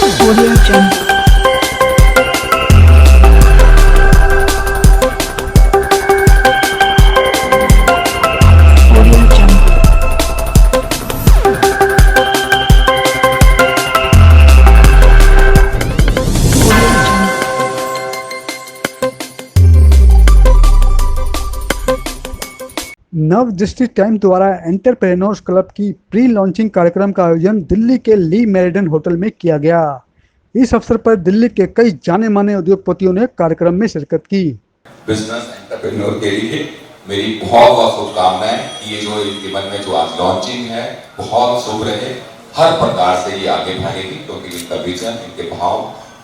Audio Jungle. Audio Jungle. Audio Jungle. नव दृष्टि time द्वारा एंटरप्रेन्योर्स क्लब की प्री लॉन्चिंग कार्यक्रम का आयोजन दिल्ली के ली मेरिडियन होटल में किया गया। इस अवसर पर दिल्ली के कई जाने माने उद्योगपतियों ने कार्यक्रम में शिरकत की। बिजनेस एंटरप्रेन्योर के लिए मेरी बहुत बहुत शुभकामनाएं। ये जो इनके मन में जो आज लॉन्चिंग है बहुत शुभ रहे, हर प्रकार से ये आगे बढ़ेगी, क्योंकि इनका विजन, इनके भाव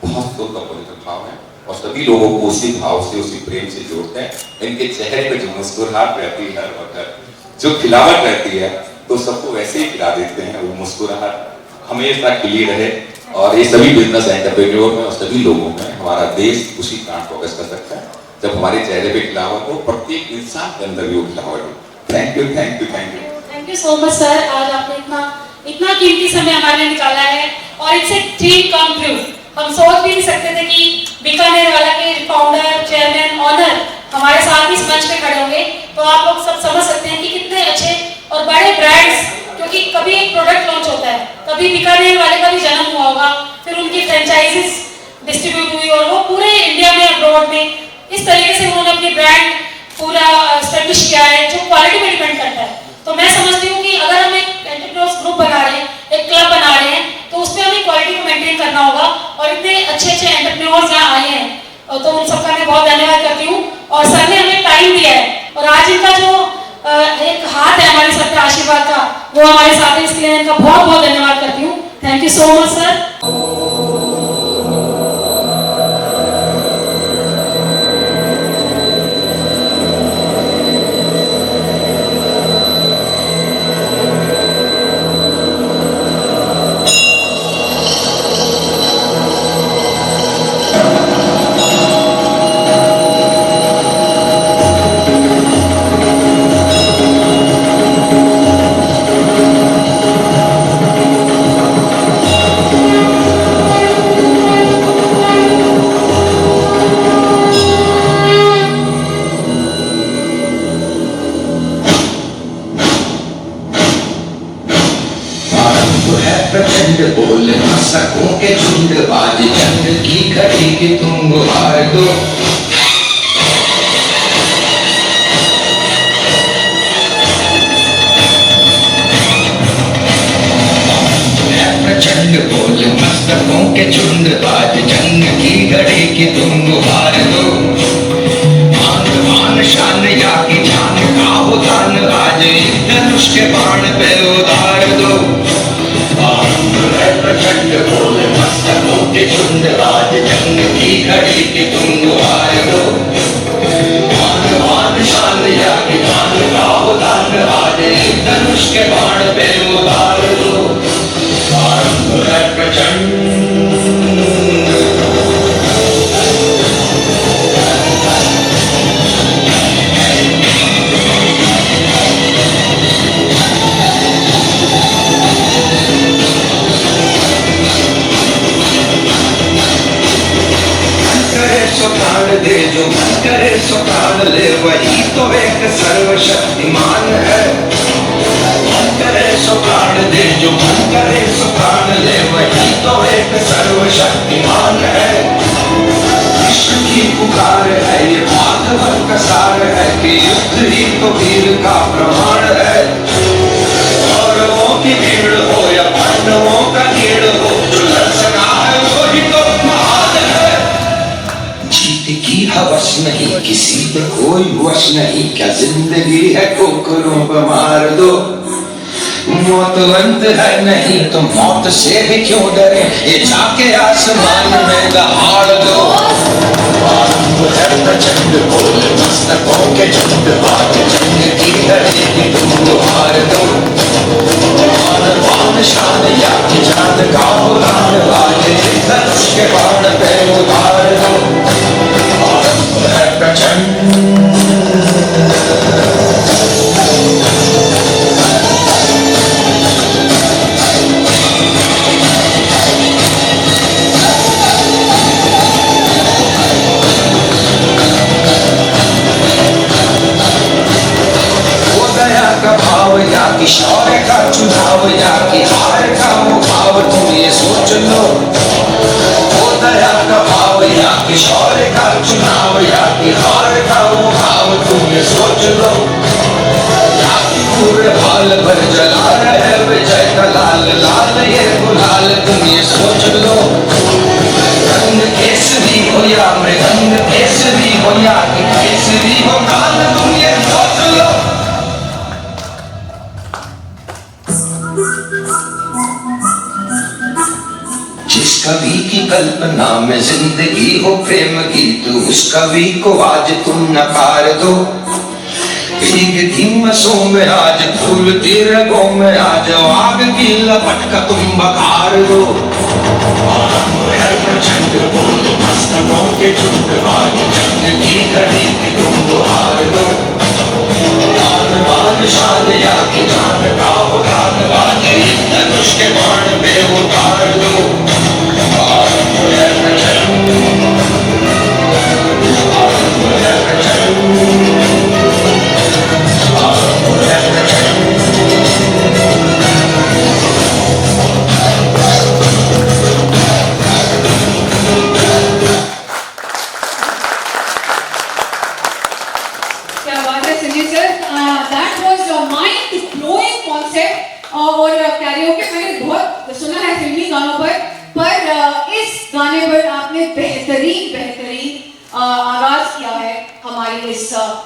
बहुत शुद्ध और पवित्र भाव है और सभी लोगों को उसी भाव से, उसी प्रेम से जोड़ते हैं। इनके चेहरे पे जो मुस्कुराहट रहती है और जो खिलावट रहती है, तो सबको वैसे ही खिला देते हैं। वो मुस्कुराहट हमेशा खिली रहे और ये सभी बिजनेस एंटरप्रेन्योर में और सभी लोगों में हमारा देश उसी कारण प्रोग्रेस कर सकता है जब हमारे चेहरे पे खिलावट हो, प्रत्येक इंसान के अंदर भी वो खिलावट हो। Thank you, thank you, thank you, thank you so much sir. आज आपने इतना कीमती समय हमारे लिए निकाला है और it's a dream come true. हम सोच भी नहीं सकते थे कि बीकानेर वाला के फाउंडर, चेयरमैन, ऑनर हमारे साथ इस मंच पे खड़े होंगे। तो आप लोग सब समझ सकते हैं कि कितने अच्छे और बड़े ब्रांड्स, क्योंकि कभी एक प्रोडक्ट लॉन्च होता है, कभी बीकानेर वाले का भी जन्म हुआ होगा, फिर उनकी फ्रेंचाइजीज डिस्ट्रीब्यूट हुई और वो पूरे इंडिया में, अब्रॉड में इस तरीके से उन्होंने अपनी ब्रांड पूरा स्टैब्लिश किया है, जो क्वालिटी पे डिपेंड करता है। तो मैं समझती हूँ कि अगर हम एक एंटरप्रेन्योर्स ग्रुप बना रहे हैं, एक क्लब बना रहे हैं, तो उसमें हमें क्वालिटी को मेंटेन करना होगा और इतने अच्छे अच्छे एंटरप्रेन्योर्स यहाँ आए हैं, तो उन सबका मैं बहुत धन्यवाद करती हूँ। और सर ने हमें टाइम दिया है और आज इनका जो एक हाथ है हमारे सर पे आशीर्वाद का, वो हमारे साथ है, इसके लिए इनका बहुत बहुत धन्यवाद करती हूँ। Thank you so much sir. प्रचंड बोल न सकों के झुंड, बाज जंग की घड़ी की तुम गुहार दो। प्रचंड बोल न सकों के झुंड, बाज जंग की घड़ी की तुम गुहार दो। मान मान शान या की जान का हो दान, आज इस धनुष के बाण पे उतार दो। प्रचंड बोल मस्तकों के झुंड, आज जंग की घड़ी की तुम गुहार दो। मान मान शान या की जान का हो दान, आज इस धनुष के बाण पे उतार दो। आरंभ है प्रचंड। दे जो मन करे सो प्राण ले, वही तो एक सर्वशक्तिमान है। मन करे सो प्राण दे जो मन करे सो प्राण ले, वही तो एक सर्वशक्तिमान है। विश्व की पुकार है ये भागवत का सार है कि युद्ध ही तो वीर का प्रमाण है। कौरवों की भीड़ हो या पांडवों का कीड़ हो, जो लड़ सका है वही तो महान है। की हवस नहीं किसी पे कोई वश नहीं, क्या जिंदगी है ठोकरों पर मार दो। मौत अंत है नहीं तो मौत से भी क्यों डरे, ये जाके आसमान में दहाड़ दो। प्रचंड बोल मस्तकों के झुंड, आज जंग की घड़ी की तुम गुहार दो। मान शान या की जान का हो दान, आज इस धनुष के बाण पे उतार दो। प्रचंड किशोर का चुनाव या बिहार का वो भाव तुम ये सोच लो, या कि पूरे हाल भर जला रहे विजय का लाल लाल ये गुलाल तुम ये सोच लो। रंग केसरी हो या मृदंग केसरी हो या कि केसरी हो काल तुम ये सोच लो। जिस कवि की कल्पना में जिंदगी हो प्रेम की, तो उस कवि को आज तुम नकार दो। भीगती मसों में आज फूलती रगों में आज आग की लपट का तुम बखार दो। प्रचंड बोल मस्तकों के झुंड आज जंग की घड़ी की तुम बुहार दो। शान या कि जान का हो गान धनुष के बाण में उतार दो। क्या बात है Sunil sir, that was a mind blowing concept. और कैरियोके मैंने बहुत सुना है फिल्मी गानों पर इस गाने पर आपने बेहतरीन आगाज किया है हमारी इस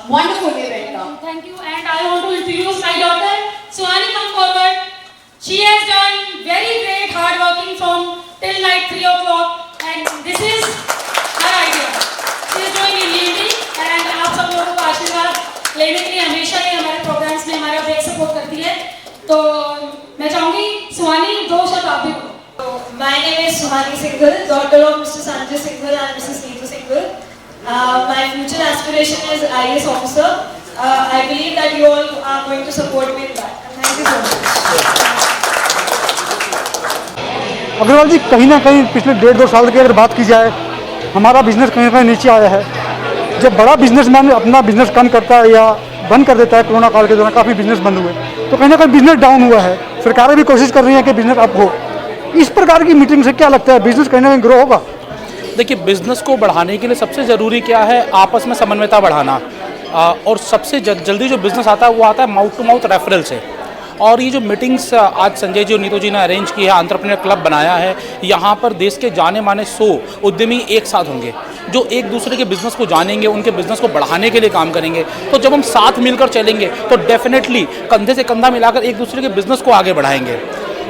वंडरफुल इवेंट का। Thank you, and I want to introduce my daughter, Suhani. Come forward. She has done very great hard working from till night 3 o'clock, and this is her idea. She is doing in Hindi, and आप सब लोगों को आशीर्वाद लेने के लिए हमेशा ही हमारे प्रोग्राम्स में हमारा ब्रेक सपोर्ट करती है। तो मैं चाहूँगी सुहानी 2 शब्द आप भी बोलो। My name is Suhani Singhal, daughter of Mr. Sanjay Singhal and Mrs. Neetu Singhal. My future aspiration is IAS officer. I believe that you all are going to support me in that. And thank you so much. Agarwal जी, कहीं ना कहीं पिछले 1.5-2 साल की अगर बात की जाए, हमारा बिजनेस कहीं ना कहीं नीचे आया है। जब बड़ा बिजनेसमैन अपना बिजनेस कम करता है या बंद कर देता है, कोरोना काल के दौरान काफ़ी बिजनेस बंद हुए, तो कहीं ना कहीं बिजनेस डाउन हुआ है। सरकारें भी कोशिश कर रही हैं कि बिजनेस अप हो। इस प्रकार की मीटिंग से क्या लगता है, बिजनेस कहीं ना कहीं ग्रो होगा? देखिए, बिज़नेस को बढ़ाने के लिए सबसे ज़रूरी क्या है, आपस में समन्वयता बढ़ाना। और सबसे जल्दी जो बिज़नेस आता है वो आता है माउथ टू माउथ रेफरल से। और ये जो मीटिंग्स आज संजय जी और नीतू जी ने अरेंज की है, एंटरप्रेन्योर क्लब बनाया है, यहाँ पर देश के जाने माने 100 उद्यमी एक साथ होंगे जो एक दूसरे के बिज़नेस को जानेंगे, उनके बिज़नेस को बढ़ाने के लिए काम करेंगे। तो जब हम साथ मिलकर चलेंगे तो डेफिनेटली कंधे से कंधा मिलाकर एक दूसरे के बिज़नेस को आगे बढ़ाएंगे।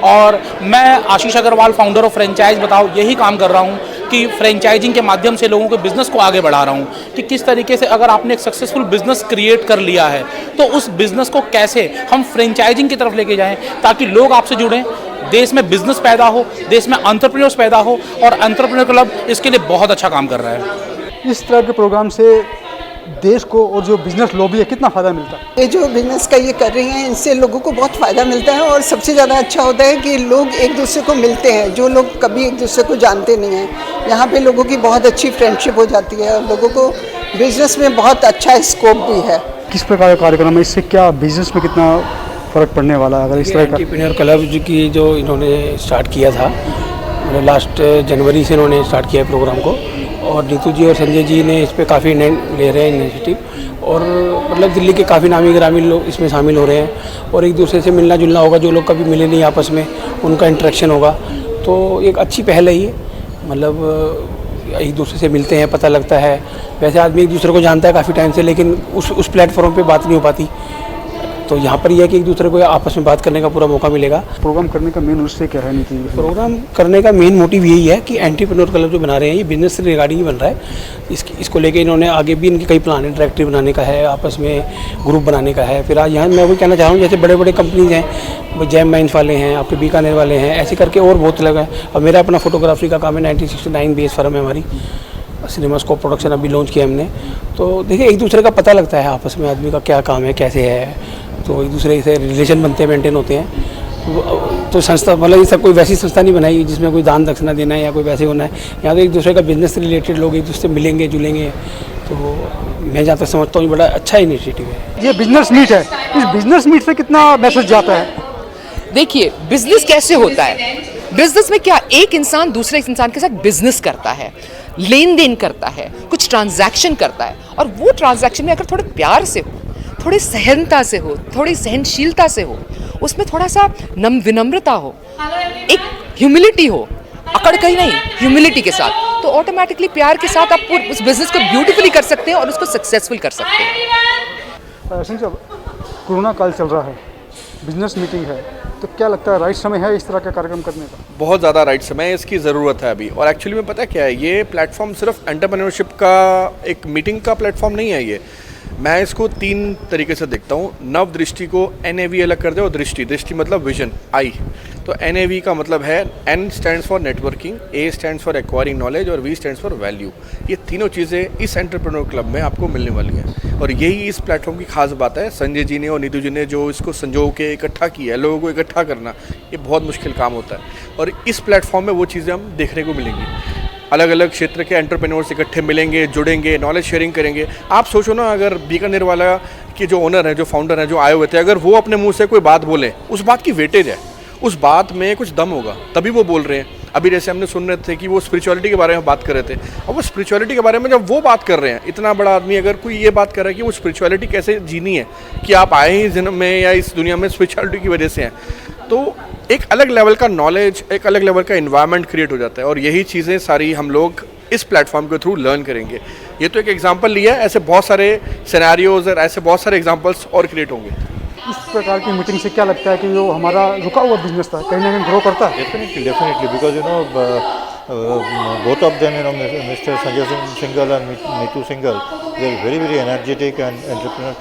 और मैं आशीष अग्रवाल, फाउंडर ऑफ फ्रेंचाइज बताओ, यही काम कर रहा हूँ कि फ्रेंचाइजिंग के माध्यम से लोगों के बिज़नेस को आगे बढ़ा रहा हूँ कि किस तरीके से अगर आपने एक सक्सेसफुल बिज़नेस क्रिएट कर लिया है तो उस बिज़नेस को कैसे हम फ्रेंचाइजिंग की तरफ लेके जाएं ताकि लोग आपसे जुड़ें, देश में बिज़नेस पैदा हो, देश में एंटरप्रेन्योर्स पैदा हो। और एंटरप्रेन्योर क्लब इसके लिए बहुत अच्छा काम कर रहा है। इस तरह के प्रोग्राम से देश को और जो बिजनेस लॉबी है कितना फ़ायदा मिलता है? ये जो बिजनेस का ये कर रही हैं, इनसे लोगों को बहुत फ़ायदा मिलता है। और सबसे ज़्यादा अच्छा होता है कि लोग एक दूसरे को मिलते हैं, जो लोग कभी एक दूसरे को जानते नहीं हैं। यहाँ पे लोगों की बहुत अच्छी फ्रेंडशिप हो जाती है और लोगों को बिजनेस में बहुत अच्छा स्कोप भी है। किस प्रकार का कार्यक्रम है, इससे क्या बिजनेस में कितना फ़र्क पड़ने वाला है अगर इस तरह का? एंटरप्रेन्योर क्लब की जो इन्होंने स्टार्ट किया था, लास्ट जनवरी से इन्होंने स्टार्ट किया है प्रोग्राम को, और नीतू जी और संजय जी ने इस पर काफ़ी ले रहे हैं इनिशिएटिव। और मतलब दिल्ली के काफ़ी नामी ग्रामीण लोग इसमें शामिल हो रहे हैं और एक दूसरे से मिलना जुलना होगा, जो लोग कभी मिले नहीं आपस में उनका इंटरेक्शन होगा। तो एक अच्छी पहल है ये, मतलब एक दूसरे से मिलते हैं, पता लगता है। वैसे आदमी एक दूसरे को जानता है काफ़ी टाइम से, लेकिन उस प्लेटफॉर्म पे बात नहीं हो पाती। तो यहाँ पर यह है कि एक दूसरे को आपस में बात करने का पूरा मौका मिलेगा। प्रोग्राम करने का मेन उद्देश्य क्या है नीति? प्रोग्राम करने का मेन मोटिव यही है कि एंटरप्रेन्योर क्लब जो बना रहे हैं ये बिजनेस से रिगार्डिंग ही बन रहा है। इसको लेके इन्होंने आगे भी इनके कई प्लान है, डायरेक्टरी बनाने का है, आपस में ग्रुप बनाने का है। फिर आज यहाँ मैं वही कहना चाह रहा हूँ, जैसे बड़े बड़े कंपनीज हैं, जैम माइंस वाले हैं, आपके बीकानेर वाले हैं, ऐसे करके और बहुत लगा है। और मेरा अपना फोटोग्राफी का काम है, 1969 बेस फर्म है हमारी, सिनेमास्कोप प्रोडक्शन अभी लॉन्च किया हमने। तो देखिए, एक दूसरे का पता लगता है आपस में आदमी का क्या काम है, कैसे है, तो एक दूसरे से रिलेशन बनते हैं, मेंटेन होते हैं। तो संस्था मतलब ये सब कोई वैसी संस्था नहीं बनाई जिसमें कोई दान दक्षिणा देना है या कोई वैसे होना है। यहाँ तो एक दूसरे का बिजनेस से रिलेटेड लोग एक दूसरे से मिलेंगे जुलेंगे। तो मैं जहाँ तक समझता हूँ बड़ा अच्छा इनिशिएटिव है। ये बिजनेस मीट है, इस बिजनेस मीट से कितना मैसेज जाता है? देखिए, बिजनेस कैसे होता है, बिजनेस में क्या एक इंसान दूसरे इंसान के साथ बिजनेस करता है। लेन देन करता है, कुछ ट्रांजैक्शन करता है, और वो ट्रांजैक्शन में अगर थोड़े प्यार से हो, थोड़ी सहनता से हो, थोड़ी सहनशीलता से हो, उसमें थोड़ा सा विनम्रता हो, एक ह्यूमिलिटी हो, अकड़ कहीं नहीं, ह्यूमिलिटी के साथ, तो ऑटोमेटिकली प्यार के साथ आप उस बिजनेस को ब्यूटीफुली कर सकते हैं और उसको सक्सेसफुल कर सकते हैं। सिंह साहब, कोरोना काल चल रहा है, बिजनेस मीटिंग है, तो क्या लगता है राइट समय है इस तरह का कार्यक्रम करने का? बहुत ज़्यादा राइट समय है, इसकी ज़रूरत है अभी। और एक्चुअली में पता है क्या है, ये प्लेटफॉर्म सिर्फ एंटरप्रेन्योरशिप का एक मीटिंग का प्लेटफॉर्म नहीं है। ये मैं इसको 3 तरीके से देखता हूँ। नव दृष्टि को NAV अलग कर दे, और दृष्टि मतलब विजन, I। तो NAV का मतलब है N stands for networking, A stands for acquiring knowledge और V स्टैंड्स फॉर वैल्यू। ये तीनों चीज़ें इस एंटरप्रेन्योर क्लब में आपको मिलने वाली हैं, और यही इस प्लेटफॉर्म की खास बात है। संजय जी ने और नीतू जी ने जो इसको संजो के इकट्ठा किया है, लोगों को इकट्ठा करना, ये बहुत मुश्किल काम होता है, और इस प्लेटफॉर्म में वो चीज़ें हम देखने को मिलेंगी। अलग अलग क्षेत्र के एंटरप्रेन्योर्स इकट्ठे मिलेंगे, जुड़ेंगे, नॉलेज शेयरिंग करेंगे। आप सोचो ना, अगर बीकानेर वाला के जो ओनर हैं, जो फाउंडर हैं, जो आए हुए थे, अगर वो अपने मुंह से कोई बात बोले, उस बात की वेटेज है, उस बात में कुछ दम होगा, तभी वो बोल रहे हैं। अभी जैसे हमने सुन रहे थे कि वो स्पिरिचुअलिटी के बारे में बात कर रहे थे, और वो स्पिरिचुअलिटी के बारे में जब वो बात कर रहे हैं, इतना बड़ा आदमी अगर कोई ये बात कर रहा है कि वो स्पिरिचुअलिटी कैसे जीनी है, कि आप आए ही जन्म में या इस दुनिया में स्पिरिचुअलिटी की वजह से हैं, तो एक अलग लेवल का नॉलेज, एक अलग लेवल का इन्वायरमेंट क्रिएट हो जाता है। और यही चीज़ें सारी हम लोग इस प्लेटफॉर्म के थ्रू लर्न करेंगे। ये तो एक एग्जांपल लिया है, ऐसे बहुत सारे सिनेरियोज और ऐसे बहुत सारे एग्जांपल्स और क्रिएट होंगे। इस प्रकार की मीटिंग से क्या लगता है कि जो हमारा रुका हुआ बिजनेस था कहीं ना कहीं ग्रो करता है? Definitely, because both of them, Mr. Sanjay Singhal and Neetu Singhal, they are very, very energetic and entrepreneur.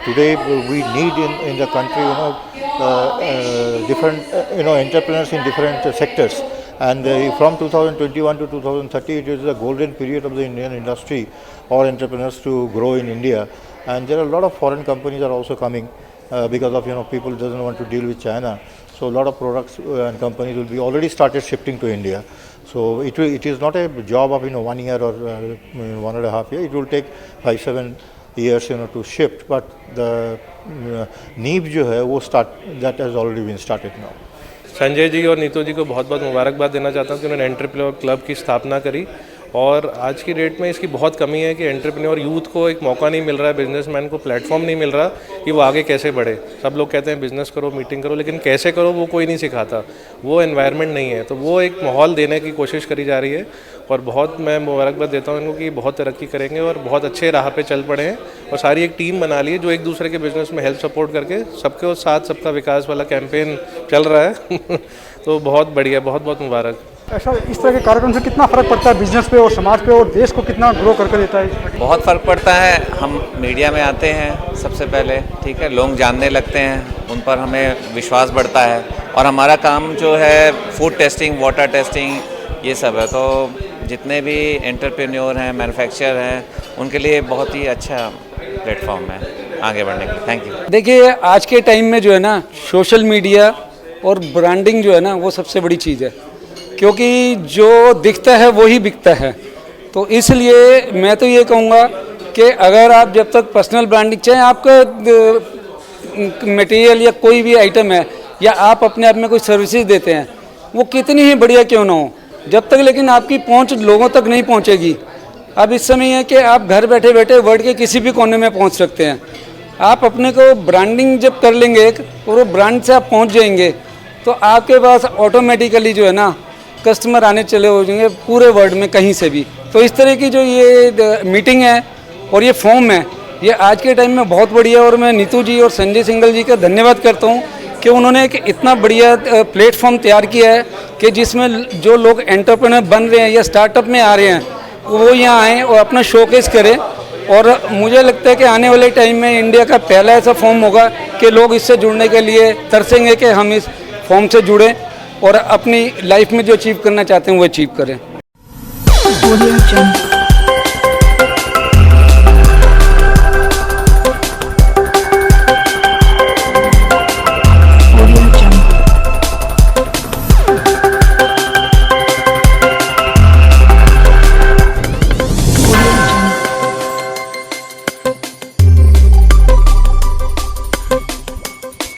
Today we need in the country, different, entrepreneurs in different sectors. And from 2021 to 2030, it is the golden period of the Indian industry or entrepreneurs to grow in India. And there are a lot of foreign companies are also coming because of people doesn't want to deal with China. So a lot of products and companies will be already started shifting to India. So it is not a job of 1 year or 1.5 years. It will take 5-7 years to shift. But the नींव जो है वो that has already been started now. Sanjay ji और नीतू जी को बहुत बहुत मुबारकबाद देना चाहता हूँ कि उन्होंने एंटरप्रेन्योर क्लब की स्थापना करी, और आज की डेट में इसकी बहुत कमी है कि एंटरप्रेन्योर यूथ को एक मौका नहीं मिल रहा है, बिजनेसमैन को प्लेटफॉर्म नहीं मिल रहा कि वो आगे कैसे बढ़े। सब लोग कहते हैं बिज़नेस करो, मीटिंग करो, लेकिन कैसे करो वो कोई नहीं सिखाता, वो एनवायरनमेंट नहीं है। तो वो एक माहौल देने की कोशिश करी जा रही है, और बहुत मैं मुबारकबाद देता हूँ इनको कि बहुत तरक्की करेंगे और बहुत अच्छे राह पे चल पड़े हैं, और सारी एक टीम बना ली है जो एक दूसरे के बिज़नेस में हेल्प सपोर्ट करके सबके साथ सबका विकास वाला कैंपेन चल रहा है। तो बहुत बढ़िया, बहुत बहुत मुबारक। ऐसा इस तरह के कार्यक्रम से कितना फ़र्क पड़ता है बिजनेस पे और समाज पे, और देश को कितना ग्रो करके देता है? बहुत फ़र्क पड़ता है। हम मीडिया में आते हैं सबसे पहले, ठीक है, लोग जानने लगते हैं, उन पर हमें विश्वास बढ़ता है, और हमारा काम जो है फूड टेस्टिंग, वाटर टेस्टिंग, ये सब है। तो जितने भी एंटरप्रेन्योर हैं, मैन्युफैक्चरर हैं, उनके लिए बहुत ही अच्छा प्लेटफॉर्म है आगे बढ़ने के। Thank you. देखिए, आज के टाइम में जो है ना, सोशल मीडिया और ब्रांडिंग जो है ना, वो सबसे बड़ी चीज़ है, क्योंकि जो दिखता है वो ही बिकता है। तो इसलिए मैं तो ये कहूँगा कि अगर आप जब तक पर्सनल ब्रांडिंग, चाहे आपका मटेरियल या कोई भी आइटम है, या आप अपने आप में कोई सर्विसेज देते हैं, वो कितनी ही बढ़िया क्यों ना हो, जब तक लेकिन आपकी पहुंच लोगों तक नहीं पहुंचेगी। अब इस समय है कि आप घर बैठे बैठे वर्ल्ड के किसी भी कोने में पहुंच सकते हैं। आप अपने को ब्रांडिंग जब कर लेंगे और वो ब्रांड से आप पहुंच जाएंगे, तो आपके पास ऑटोमेटिकली जो है ना कस्टमर आने चले हो जाएंगे पूरे वर्ल्ड में कहीं से भी। तो इस तरह की जो ये मीटिंग है और ये फॉर्म है, ये आज के टाइम में बहुत बढ़िया है, और मैं नीतू जी और संजय सिंघल जी का धन्यवाद करता हूँ कि उन्होंने एक इतना बढ़िया प्लेटफॉर्म तैयार किया है कि जिसमें जो लोग एंटरप्रेन्योर बन रहे हैं या स्टार्टअप में आ रहे हैं, वो यहाँ आएँ और अपना शोकेस करें। और मुझे लगता है कि आने वाले टाइम में इंडिया का पहला ऐसा फॉर्म होगा कि लोग इससे जुड़ने के लिए तरसेंगे कि हम इस फॉर्म से जुड़ें और अपनी लाइफ में जो अचीव करना चाहते हैं वो अचीव करें। Audio Jungle.